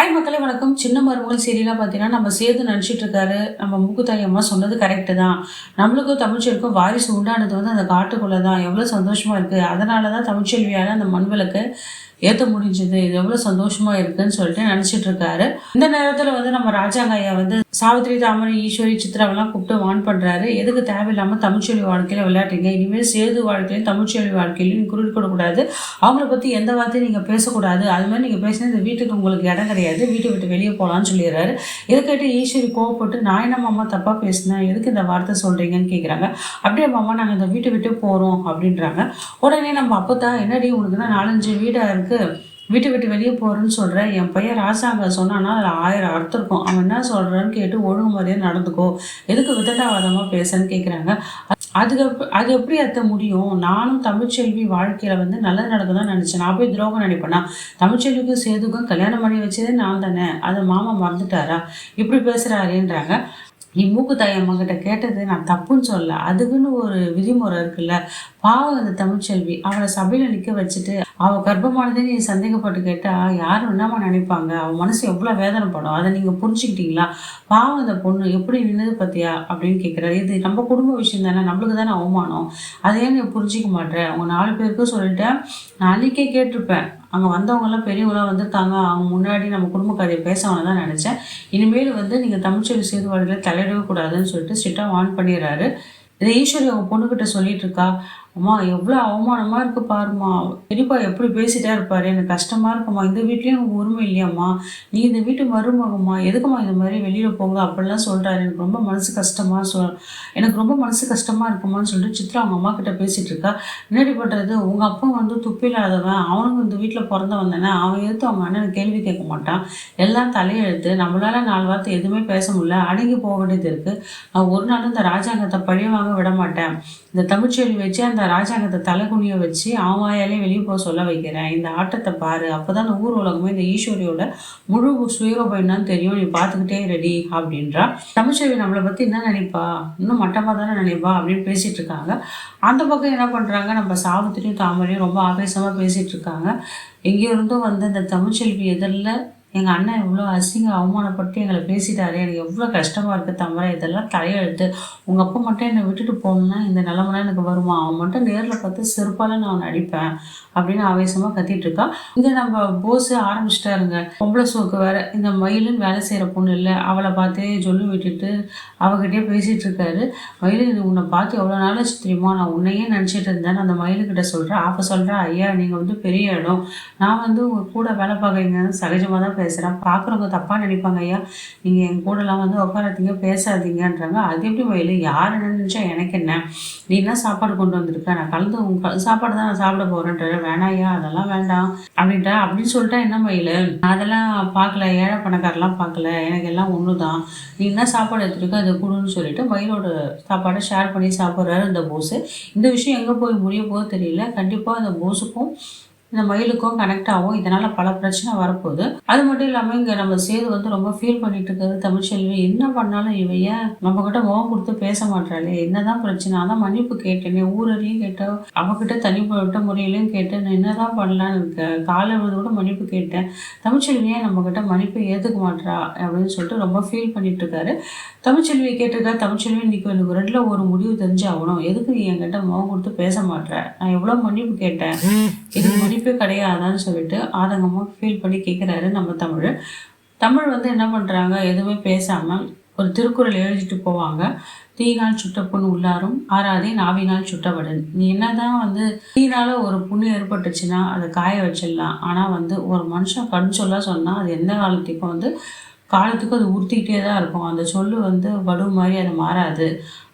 Hi மக்களே வணக்கம். சின்ன மருமகள் சீரியலாக பார்த்தீங்கன்னா நம்ம சேது நினச்சிட்டு இருக்காரு. நம்ம மூக்குத்தாய் அம்மா சொன்னது கரெக்டு தான். நம்மளுக்கும் தமிழ்ச்செல்விக்கும் வாரிசு உண்டானது வந்து அந்த காட்டுக்குள்ளே தான். எவ்வளோ சந்தோஷமாக இருக்குது. அதனால தான் தமிழ்ச்செல்வியால் அந்த மண்விளக்கு ஏற்ற முடிஞ்சது. இது எவ்வளோ சந்தோஷமா இருக்குன்னு சொல்லிட்டு நினச்சிட்டு இருக்காரு. இந்த நேரத்தில் வந்து நம்ம ராஜாங்க ஐயா வந்து சாவித்ரி, தாமரை, ஈஸ்வரி, சித்ராவெல்லாம் கூப்பிட்டு வான் பண்ணுறாரு. எதுக்கு தேவையில்லாமல் தமிழ்ச்செல்வி வாழ்க்கையில் விளையாட்டுங்க. இனிமேல் சேது வாழ்க்கையிலையும் தமிழ்ச்செல்வி வாழ்க்கையிலையும் குறுக்கி கொடுக்கூடாது. அவங்கள பற்றி எந்த வார்த்தையும் நீங்கள் பேசக்கூடாது. அது மாதிரி நீங்கள் பேசினா இந்த வீட்டுக்கு உங்களுக்கு இடம் கிடையாது. வீட்டை விட்டு வெளியே போகலான்னு சொல்லிடுறாரு. இதை கேட்டு ஈஸ்வரி கோவப்பட்டு நான் என்ன மாமா தப்பாக பேசினேன், எதுக்கு இந்த வார்த்தை சொல்கிறீங்கன்னு கேட்குறாங்க. அப்படியே மாமா நாங்கள் இந்த வீட்டை விட்டு போகிறோம் அப்படின்றாங்க. உடனே நம்ம அப்போ தான் என்னடி உனக்குன்னா 4-5 வீடாக இருக்குது, வீட்டை விட்டு வெளியே போகிறேன்னு சொல்கிறேன். என் பையன் ராசாங்க சொன்னான்னா அதில் 1000 அர்த்தம் இருக்கும். அவன் என்ன சொல்கிறான்னு கேட்டு ஒழுங்கு மாதிரியே நடந்துக்கோ, எதுக்கு விதண்டாவாதமாக பேசுன்னு கேட்குறாங்க. அது எப்படி அர்த்த முடியும்? நானும் தமிழ்ச்செல்வி வாழ்க்கையில் வந்து நல்லது நடக்குதான் நினச்சேன். நான் போய் துரோகம் நினைப்பேனா? தமிழ்ச்செல்விக்கும் சேதுக்கும் கல்யாணம் பண்ணி வச்சதே நான் தானே. அதை மாமா மறந்துட்டாரா? இப்படி பேசுகிறாரேன்றாங்க. நீ மூக்குத்தாய் அம்மா கிட்ட கேட்டது நான் தப்புன்னு சொல்ல, அதுக்குன்னு ஒரு விதிமுறை இருக்குல்ல. பாவம் அந்த தமிழ்ச்செல்வி, அவளை சபையில் நிற்க வச்சுட்டு அவள் கர்ப்பமானதே நீ சந்தேகப்பட்டு கேட்டால் யாரும் என்னமா நினைப்பாங்க? அவள் மனசு எவ்வளோ வேதனைப்படும். அதை நீங்கள் புரிஞ்சுக்கிட்டீங்களா? பாவம் அந்த பொண்ணு எப்படி நின்னது பார்த்தியா அப்படின்னு கேட்குறாரு. இது நம்ம குடும்ப விஷயம் தானே, நம்மளுக்கு தானே அவமானம். அதையே நீ புரிஞ்சிக்க மாட்டேன். அவங்க 4 பேருக்கும் சொல்லிட்டேன். நான் அன்றைக்கே கேட்டிருப்பேன். அங்கே வந்தவங்கெல்லாம் பெரியவங்களாம் வந்திருக்காங்க, அவங்க முன்னாடி நம்ம குடும்ப கதையை பேசவனை தான் நினச்சேன். இனிமேல் வந்து நீங்கள் தமிழ்ச்செல்வி சேது வாழ்க்கையில் தலையிடவே கூடாதுன்னு சொல்லிட்டு ஸ்ட்ரிக்டாக வார்ன் பண்ணிடுறாரு. இதை ஈஸ்வரி அவங்க பொண்ணுக்கிட்ட சொல்லிட்டு இருக்கா. அம்மா எவ்வளோ அவமானமாக இருக்குது பாருமா, பெரியப்பா எப்படி பேசிட்டா இருப்பாரு, எனக்கு கஷ்டமாக இருக்குமா. இந்த வீட்லேயும் எனக்கு உரிமை இல்லையாம்மா, நீ இந்த வீட்டு மருமகம்மா, எதுக்குமா இந்த மாதிரி வெளியில் போங்க அப்படிலாம் சொல்கிறாரு. எனக்கு ரொம்ப மனசு கஷ்டமாக இருக்குமான்னு சொல்லிட்டு சித்ரா அவங்க அம்மா கிட்ட பேசிகிட்டு இருக்கா. என்னடி பண்ணுறது, உங்கள் அப்பா வந்து துப்பில்லாதவன், அவனுக்கு இந்த வீட்டில் பிறந்தவன் தானே, அவன் எடுத்து அவங்க அண்ணன் கேள்வி கேட்க மாட்டான். எல்லாம் தலையெழுத்து, நம்மளால 4 வார்த்தை எதுவுமே பேச முடியல, அடங்கி போக வேண்டியது இருக்குது. நான் ஒரு நாளும் இந்த ராஜாங்கத்தை பழிய வாங்க விட மாட்டேன். இந்த தமிழ்ச்செல்வி வச்சு அந்த ராஜாங்கத்தை தலைகுனிய வச்சு அவன் வாயாலே வெளியே போக சொல்ல வைக்கிறேன். இந்த ஆட்டத்தை பாரு, அப்போதான் ஊர் உலகமே இந்த ஈஸ்வரியோட முழு சுயரூபம் என்னன்னு தெரியும், நீ பார்த்துக்கிட்டே ரெடி அப்படின்றா. தமிழ்ச்செல்வி நம்மளை பற்றி என்ன நினைப்பா, இன்னும் மட்டமாக தானே நினைப்பா அப்படின்னு பேசிகிட்டு இருக்காங்க. அந்த பக்கம் என்ன பண்ணுறாங்க, நம்ம சாவித்திரியும் தாமரையும் ரொம்ப ஆவேசமாக பேசிகிட்டு இருக்காங்க. எங்கேயோ இருந்தும் வந்து இந்த தமிழ்ச்செல்வி எதிரில் எங்கள் அண்ணன் எவ்வளோ அவமானப்பட்டு எங்களை பேசிட்டாரு, எனக்கு எவ்வளோ கஷ்டமாக இருக்குது தவிர, இதெல்லாம் தலையெழுத்து. உங்கள் அப்பா மட்டும் என்னை விட்டுட்டு போகணுன்னா இந்த நிலமெல்லாம் எனக்கு வருமா? அவன் மட்டும் நேரில் பார்த்து செருப்பால் நான் அவனை அடிப்பேன் அப்படின்னு ஆவேசமாக கத்திட்டு இருக்கா. இங்கே நம்ம போஸ் ஆரம்பிச்சிட்டாருங்க. பொம்பளை சோக்கு வேறு, இந்த மயிலுன்னு வேலை செய்கிற பொண்ணு இல்லை, அவளை பார்த்தே சொல்லி விட்டுட்டு அவகிட்டே பேசிகிட்டு இருக்காரு. மயில் உன்னை பார்த்து எவ்வளோ நாளாச்சு தெரியுமா, நான் உன்னையே நினச்சிட்டு இருந்தேன். அந்த மயிலுக்கிட்ட சொல்கிறேன். அப்போ சொல்கிறேன், ஐயா நீங்கள் வந்து பெரிய இடம், நான் வந்து உங்கள் கூட வேலை பார்க்குறீங்க, சகஜமாக தான் பேசுகிறேன், பார்க்குறவங்க தப்பாக நினைப்பாங்க ஐயா, நீங்கள் என் கூடலாம் வந்து உட்காராதீங்க பேசாதீங்கன்றாங்க. அது எப்படி மயில், யார் என்ன நினச்சா எனக்கு என்ன, நீ என்ன சாப்பாடு கொண்டு வந்திருக்க, நான் கலந்து உங்கள் சாப்பாடு தான் நான் சாப்பிட போகிறேன்றாரு. வேணாயா அதெல்லாம் வேண்டாம் அப்படின்ட்டா. அப்படின்னு சொல்லிட்டா என்ன மயில், அதெல்லாம் பார்க்கல, ஏழை பணக்காரெல்லாம் பார்க்கல, எனக்கு எல்லாம் ஒன்று தான், நீ என்ன சாப்பாடு எடுத்துருக்க அதை கொடுன்னு சொல்லிட்டு மயிலோட சாப்பாடை ஷேர் பண்ணி சாப்பிட்றாரு இந்த போஸு. இந்த விஷயம் எங்கே போய் முடிய போக தெரியல. கண்டிப்பாக அந்த போஸுக்கும் இந்த மயிலுக்கும் கனெக்ட் ஆகும். இதனால் பல பிரச்சனை வரப்போகுது. அது மட்டும் இல்லாமல் இங்கே நம்ம சேது வந்து ரொம்ப ஃபீல் பண்ணிட்டு இருக்காரு. தமிழ்ச்செல்வி என்ன பண்ணாலும் இவைய நம்மக்கிட்ட முகம் கொடுத்து பேச மாட்டாளே, என்னதான் பிரச்சனை, அதான் மன்னிப்பு கேட்டேனே, ஊரரையும் கேட்டேன், அவகிட்ட தனிப்பட்ட முறையிலையும் கேட்டேன், நான் என்னதான் பண்ணலான்னு இருக்கேன், காலை கூட மன்னிப்பு கேட்டேன், தமிழ்ச்செல்வியே நம்மக்கிட்ட மன்னிப்பு ஏற்றுக்க மாட்டா அப்படின்னு சொல்லிட்டு ரொம்ப ஃபீல் பண்ணிட்டு இருக்காரு. தமிழ்ச்செல்வியை கேட்டிருக்கா. தமிழ்ச்செல்வி இன்னைக்கு எனக்கு 2ல் ஒரு முடிவு தெரிஞ்சாகணும், எதுக்கு நீ என்கிட்ட முகம் கொடுத்து பேச மாட்டேன், நான் எவ்வளோ மன்னிப்பு கேட்டேன், இதுக்கு மன்னிப்பே கிடையாதான்னு சொல்லிட்டு ஆதங்கமாக ஃபீல் பண்ணி கேட்குறாரு நம்ம தமிழ் வந்து என்ன பண்ணுறாங்க, எதுவுமே பேசாமல் ஒரு திருக்குறள் எழுதிட்டு போவாங்க. தீயினால் சுட்ட புண் உள்ளாரும் ஆறாதே நாவினால் சுட்டவடன். நீ என்னதான் வந்து தீயினால ஒரு புண்ணு ஏற்பட்டுச்சுன்னா அதை காய வச்சிடலாம், ஆனால் வந்து ஒரு மனுஷன் கண் சொல்ல சொன்னால் அது எந்த காலத்துக்கும் வந்து காலத்துக்கும் அது உறுத்திக்கிட்டே தான் இருக்கும். அந்த சொல்லு வந்து வடு மாதிரி அது மாறாது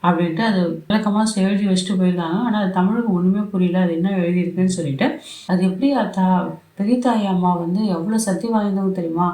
அப்படின்ட்டு அது விளக்கமாக எழுதி வச்சுட்டு போயிருக்காங்க. ஆனால் அது தமிழுக்கு ஒன்றுமே புரியல, அது என்ன எழுதியிருக்குன்னு சொல்லிட்டு. அது எப்படி பெரியதாய் அம்மா வந்து எவ்வளோ சக்தி வாய்ந்தவங்க தெரியுமா,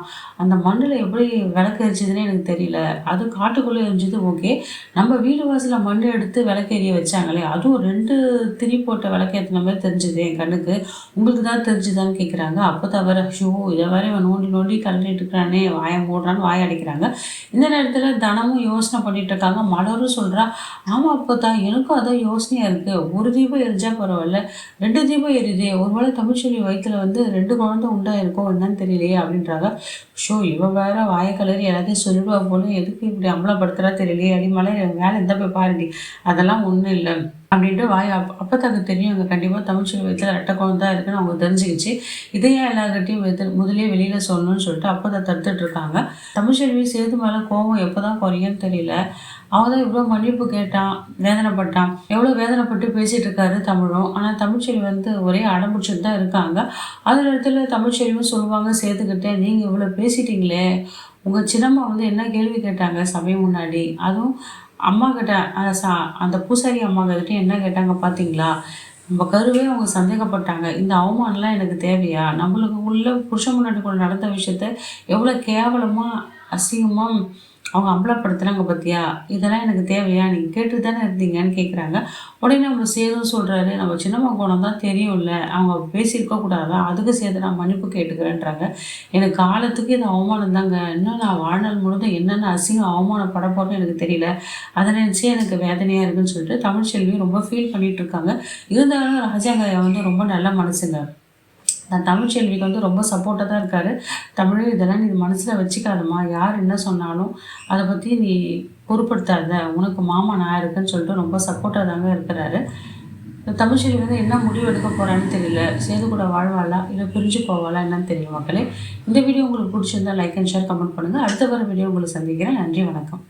அந்த மண்ணில் எப்படி விளக்கு எரிச்சதுன்னு எனக்கு தெரியல. அது காட்டுக்குள்ளே எரிஞ்சது ஓகே, நம்ம வீடு வாசலில் மண் எடுத்து விளக்கெரிய வச்சாங்களே, அதுவும் 2 திரி போட்ட விளக்கேற்றின மாதிரி தெரிஞ்சுது என் கண்ணுக்கு, உங்களுக்கு தான் தெரிஞ்சுதான்னு கேட்குறாங்க. அப்போ தவிர ஷோ இதை வரை அவன் நோண்டி கலந்துட்டு இருக்கிறானே, வாயை மூடுறான்னு வாய அடிக்கிறாங்க. இந்த நேரத்தில் தனமும் யோசனை பண்ணிட்டு இருக்காங்க. மலரும் சொல்கிறா, ஆமாம் அப்போ தான் எனக்கும் அதான் யோசனையாக இருக்குது, ஒரு தீபம் எரிஞ்சா பரவாயில்ல, 2 தீபம் எரியுதே, ஒருவேளை தமிழ்ச்செல்வி வயிற்றுல வந்து 2 குழந்தை உண்டாயிருக்கோ என்னன்னு தெரியலையே அப்படின்றாங்க. ஷோ இவ வேற வாய கலரி எல்லாத்தையும் சொல்லிடுவா போல, எதுக்கு இப்படி அம்பலப்படுத்துறா தெரியலையே அடி மலர் வேலை இருந்தால் போய் பாருடி, அதெல்லாம் ஒன்றும் இல்லை அப்படின்ட்டு அப்பத்தாக்கு தெரியுங்க கண்டிப்பாக தமிழ்ச்செல்வி வயித்துல ரெட்டை குழந்தை இருக்குன்னு அவங்க தெரிஞ்சுக்கிச்சு. இதையே எல்லார்கிட்டையும் முதலே வெளியில் சொல்லணும்னு சொல்லிட்டு அப்பத்தை தடுத்துட்டு இருக்காங்க. தமிழ்ச்செல்வி சேது மேலே கோவம் எப்போ தான் குறையும்னு தெரியல. அவன் தான் இவ்வளோ மன்னிப்பு கேட்டான், வேதனைப்பட்டான், எவ்வளோ வேதனைப்பட்டு பேசிகிட்டு இருக்காரு தமிழும். ஆனால் தமிழ்ச்செல்வி ஒரே அடம்பிடிச்சிட்டு தான் இருக்காங்க. அந்த இடத்துல தமிழ்ச்செல்வியும் சொல்லுவாங்க சேதுக்கிட்டே, நீங்கள் இவ்வளோ பேசிட்டீங்களே, உங்கள் சின்னம்மா என்ன கேள்வி கேட்டாங்க சமயம் முன்னாடி, அதுவும் அம்மா கிட்ட அந்த பூசாரி அம்மா கிட்ட என்ன கேட்டாங்க பார்த்தீங்களா, நம்ம கருவே அவங்க சந்தேகப்பட்டாங்க. இந்த அவமானம்லாம் எனக்கு தேவையா, நம்மளுக்கு உள்ள புருஷன் முன்னாடி நடந்த விஷயத்த எவ்வளோ கேவலமாக அசிங்கமாக அவங்க அம்பலப்படுத்துகிறாங்க பார்த்தியா, இதெல்லாம் எனக்கு தேவையா, நீங்கள் கேட்டு தானே இருந்தீங்கன்னு கேட்குறாங்க. உடனே நம்ம சேதும் சொல்கிறாரு, நம்ம சின்னம்மா குணம் தான் தெரியும்ல, அவங்க பேசியிருக்க கூடாதா, அதுக்கு சேது நான் மன்னிப்பு கேட்டுக்கிறேன்றாங்க. எனக்கு காலத்துக்கு இது அவமானம் தாங்க, இன்னும் நான் வாழ்நாள் முழுதும் என்னென்ன அசிங்கம் அவமானப்பட போகிறேன்னு எனக்கு தெரியல, அதை நினச்சி எனக்கு வேதனையாக இருக்குன்னு சொல்லிட்டு தமிழ்ச்செல்வி ரொம்ப ஃபீல் பண்ணிகிட்டு இருக்காங்க. இருந்தாலும் ராஜாங்காயா ரொம்ப நல்ல மனசுங்க. நான் தமிழ்ச்செல்விக்கு ரொம்ப சப்போர்ட்டாக தான் இருக்கார். தமிழ் இதெல்லாம் நீ மனசில் வச்சுக்காதம்மா, யார் என்ன சொன்னாலும் அதை பற்றி நீ பொருட்படுத்தாத, உனக்கு மாமா நான் இருக்குன்னு சொல்லிட்டு ரொம்ப சப்போர்ட்டாக தாங்க இருக்கிறாரு. தமிழ்ச்செல்வி என்ன முடிவு எடுக்க போகிறான்னு தெரியல. சேது கூட வாழ்வாளா இல்லை பிரிஞ்சு போவாளா என்னன்னு தெரியல மக்களே. இந்த வீடியோ உங்களுக்கு பிடிச்சிருந்தா லைக் அண்ட் ஷேர் கமெண்ட் பண்ணுங்கள். அடுத்த வர வீடியோ உங்களை சந்திக்கிறேன். நன்றி, வணக்கம்.